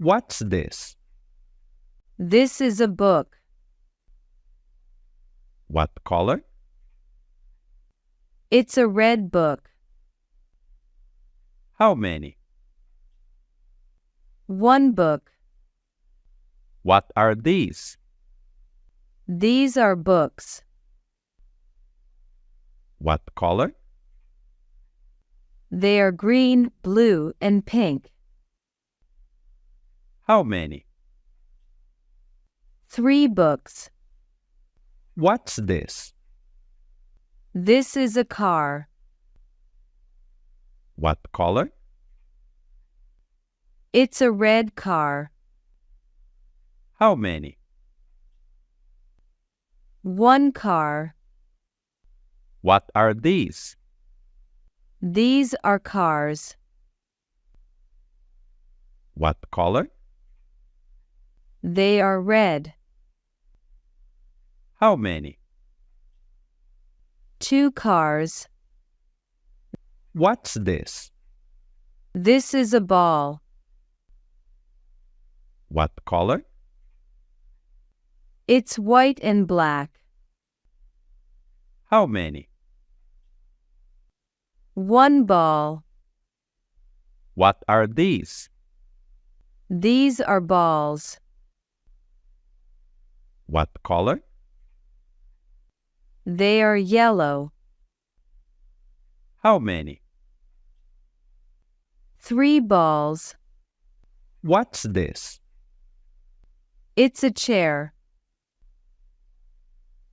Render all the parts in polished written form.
What's this? This is a book. What color? It's a red book. How many? One book. What are these? These are books. What color? They are green, blue, and pink. How many? 3 books. What's this? This is a car. What color? It's a red car. How many? 1 car. What are these? These are cars. What color? They are red. How many? 2 cars. What's this? This is a ball. What color? It's white and black. How many? 1 ball. What are these? These are balls. What color? They are yellow. How many? 3 balls. What's this? It's a chair.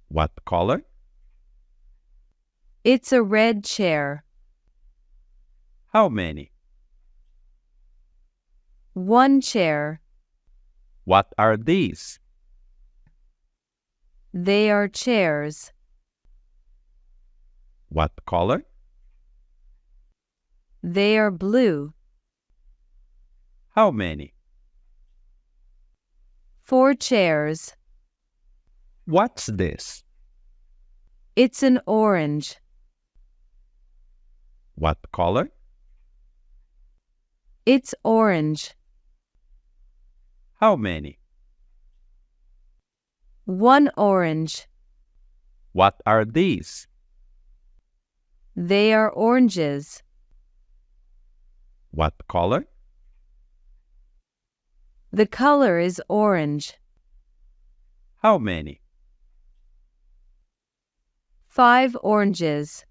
What color? It's a red chair. How many? 1 chair. What are these? They are chairs. What color? They are blue. How many? 4 chairs. What's this? It's an orange. What color? It's orange. How many? 1 orange. What are these? They are oranges. What color? The color is orange. How many? 5 oranges.